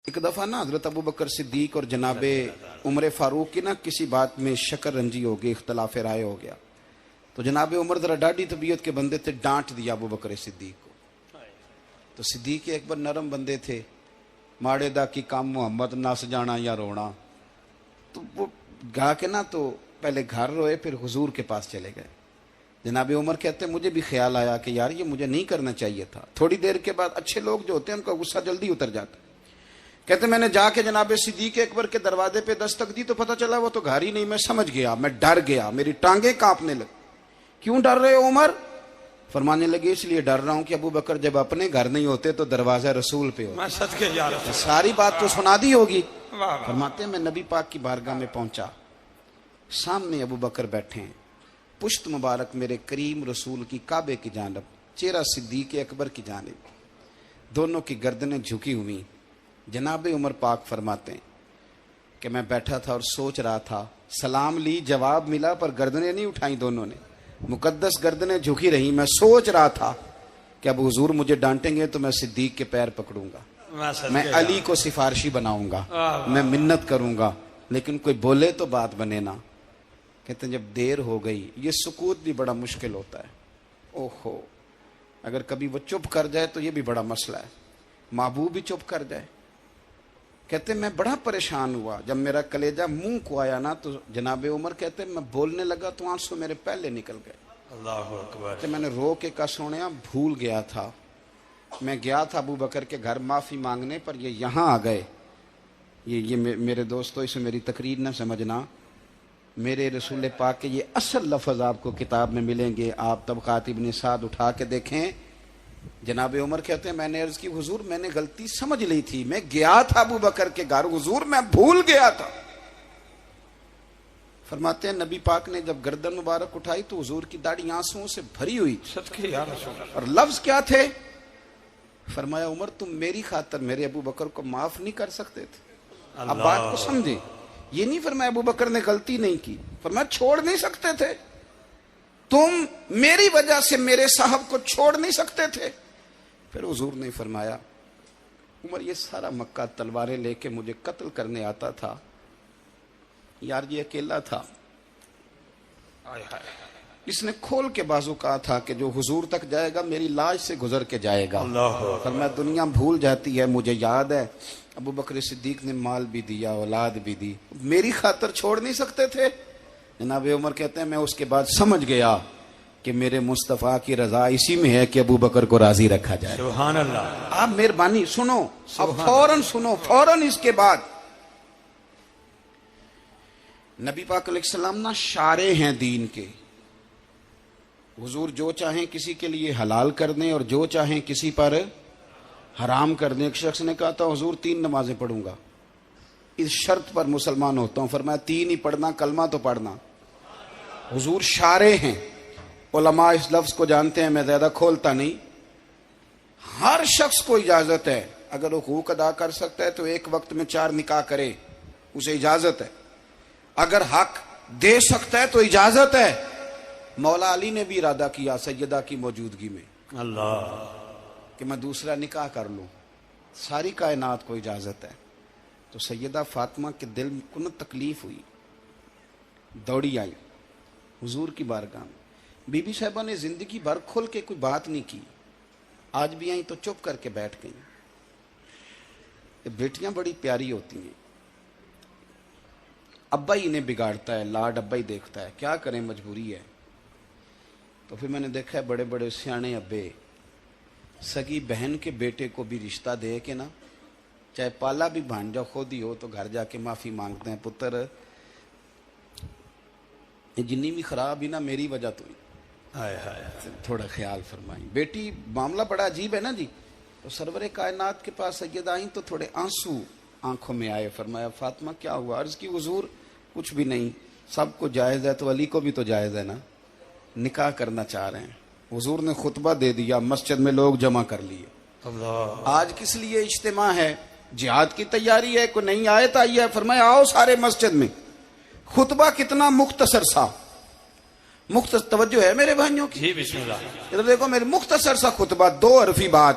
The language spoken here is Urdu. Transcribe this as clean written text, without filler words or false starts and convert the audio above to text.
ایک دفعہ نا حضرت ابو بکر صدیق اور جناب عمر فاروق کی نا کسی بات میں شکر رنجی ہو گئی، اختلاف رائے ہو گیا. تو جناب عمر ذرا ڈاڈی طبیعت کے بندے تھے، ڈانٹ دیا ابو بکر صدیق کو. تو صدیق اکبر نرم بندے تھے، ماڑے دا کی کام محمد نس جانا یا رونا. تو وہ گا کے نا تو پہلے گھر روئے، پھر حضور کے پاس چلے گئے. جناب عمر کہتے ہیں مجھے بھی خیال آیا کہ یار یہ مجھے نہیں کرنا چاہیے تھا. تھوڑی دیر کے بعد اچھے لوگ جو ہوتے ہیں ان کا غصہ جلدی اتر جاتا ہے. کہتے میں نے جا کے جناب صدیق اکبر کے دروازے پہ دستک دی تو پتہ چلا وہ تو گھر ہی نہیں. میں سمجھ گیا، میں ڈر گیا، میری ٹانگیں کانپنے لگی. کیوں ڈر رہے ہو عمر؟ فرمانے لگے اس لیے ڈر رہا ہوں کہ ابو بکر جب اپنے گھر نہیں ہوتے تو دروازہ رسول پہ ہوتا. ساری بات تو سنا دی ہوگی. فرماتے ہیں میں نبی پاک کی بارگاہ میں پہنچا، سامنے ابو بکر بیٹھے ہیں، پشت مبارک میرے کریم رسول کی کعبے کی جانب، چہرہ صدیق اکبر کی جانب، دونوں کی گردنیں جھکی ہوئی. جناب عمر پاک فرماتے ہیں کہ میں بیٹھا تھا اور سوچ رہا تھا، سلام لی، جواب ملا، پر گردنیں نہیں اٹھائیں دونوں نے، مقدس گردنیں جھکی رہی. میں سوچ رہا تھا کہ اب حضور مجھے ڈانٹیں گے تو میں صدیق کے پیر پکڑوں گا، میں علی کو سفارشی بناؤں گا، میں منت کروں گا، لیکن کوئی بولے تو بات بنے نا. کہتے ہیں جب دیر ہو گئی، یہ سکوت بھی بڑا مشکل ہوتا ہے. اوہو، اگر کبھی وہ چپ کر جائے تو یہ بھی بڑا مسئلہ ہے، محبوب بھی چپ کر جائے. کہتے میں بڑا پریشان ہوا. جب میرا کلیجہ منہ کو آیا نا تو جناب عمر کہتے میں بولنے لگا تو آنسو میرے پہلے نکل گئے. اللہ اکبر. کہ میں نے رو کے کہا سونیا بھول گیا تھا، میں گیا تھا ابو بکر کے گھر معافی مانگنے، پر یہ یہاں آ گئے. یہ میرے دوستو اس میں میری تقریر نہ سمجھنا، میرے رسول پاک کے یہ اصل لفظ آپ کو کتاب میں ملیں گے. آپ طبقات ابن سعد اٹھا کے دیکھیں. جناب عمر کہتے ہیں میں نے عرض کی حضور میں نے غلطی سمجھ لی تھی، میں گیا تھا ابو بکر کے گھر حضور، میں بھول گیا تھا. فرماتے ہیں نبی پاک نے جب گردن مبارک اٹھائی تو حضور کی داڑھی آنسوؤں سے بھری ہوئی تھی. اور لفظ کیا تھے؟ فرمایا عمر تم میری خاطر میرے ابو بکر کو معاف نہیں کر سکتے تھے؟ اب بات کو سمجھیں. یہ نہیں فرمایا ابو بکر نے غلطی نہیں کی، فرمایا چھوڑ نہیں سکتے تھے تم، میری وجہ سے میرے صاحب کو چھوڑ نہیں سکتے تھے. پھر حضور نے فرمایا عمر یہ سارا مکہ تلواریں لے کے مجھے قتل کرنے آتا تھا، یار یہ اکیلا تھا، اس نے کھول کے بازو کہا تھا کہ جو حضور تک جائے گا میری لاش سے گزر کے جائے گا. فرمایا دنیا بھول جاتی ہے، مجھے یاد ہے ابو بکر صدیق نے مال بھی دیا، اولاد بھی دی، میری خاطر چھوڑ نہیں سکتے تھے. جناب عمر کہتے ہیں میں اس کے بعد سمجھ گیا کہ میرے مصطفیٰ کی رضا اسی میں ہے کہ ابو بکر کو راضی رکھا جائے. سبحان اللہ. آپ مہربانی سنو، اب فوراً سنو، فوراً اس کے بعد نبی پاک علیہ السلام نا شارع ہیں دین کے. حضور جو چاہیں کسی کے لیے حلال کر دیں اور جو چاہیں کسی پر حرام کر دیں. ایک شخص نے کہا تھا حضور 3 نمازیں پڑھوں گا، اس شرط پر مسلمان ہوتا ہوں. فرمایا 3 ہی پڑھنا، کلمہ تو پڑھنا. حضور شارع ہیں، علماء اس لفظ کو جانتے ہیں، میں زیادہ کھولتا نہیں. ہر شخص کو اجازت ہے اگر حقوق ادا کر سکتا ہے تو ایک وقت میں 4 نکاح کرے، اسے اجازت ہے. اگر حق دے سکتا ہے تو اجازت ہے. مولا علی نے بھی ارادہ کیا سیدہ کی موجودگی میں اللہ کہ میں دوسرا نکاح کر لوں، ساری کائنات کو اجازت ہے. تو سیدہ فاطمہ کے دل کو نہ تکلیف ہوئی، دوڑی آئی حضور کی بارگاہ میں. بی بی صاحبہ نے زندگی بھر کھل کے کوئی بات نہیں کی، آج بھی آئیں تو چپ کر کے بیٹھ گئیں. بیٹیاں بڑی پیاری ہوتی ہیں، ابا ہی انہیں بگاڑتا ہے، لاڈ ابا ہی دیکھتا ہے، کیا کریں مجبوری ہے. تو پھر میں نے دیکھا ہے بڑے بڑے سیانے ابے سگی بہن کے بیٹے کو بھی رشتہ دے کے نا، چاہے پالا بھی بھانجا خود ہی ہو، تو گھر جا کے معافی مانگتے ہیں، پتر جنی بھی خراب ہی نا میری وجہ تو ہی، تھوڑا خیال فرمائیں. بیٹی معاملہ بڑا عجیب ہے نا جی. تو سرور کائنات کے پاس سیدہ آئیں تو تھوڑے آنسو آنکھوں میں آئے. فرمایا فاطمہ کیا ہوا؟ عرض کی حضور کچھ بھی نہیں، سب کو جائز ہے تو علی کو بھی تو جائز ہے نا، نکاح کرنا چاہ رہے ہیں. حضور نے خطبہ دے دیا، مسجد میں لوگ جمع کر لیے. آج کس لیے اجتماع ہے؟ جہاد کی تیاری ہے، کوئی نئی آیت آئی ہے. فرمایا آؤ سارے مسجد میں. خطبہ کتنا مختصر سا، مختصر توجہ ہے میرے بھائیوں کی. بسم اللہ. ادھر دیکھو میرے مختصر سا خطبہ، 2 حرفی بات.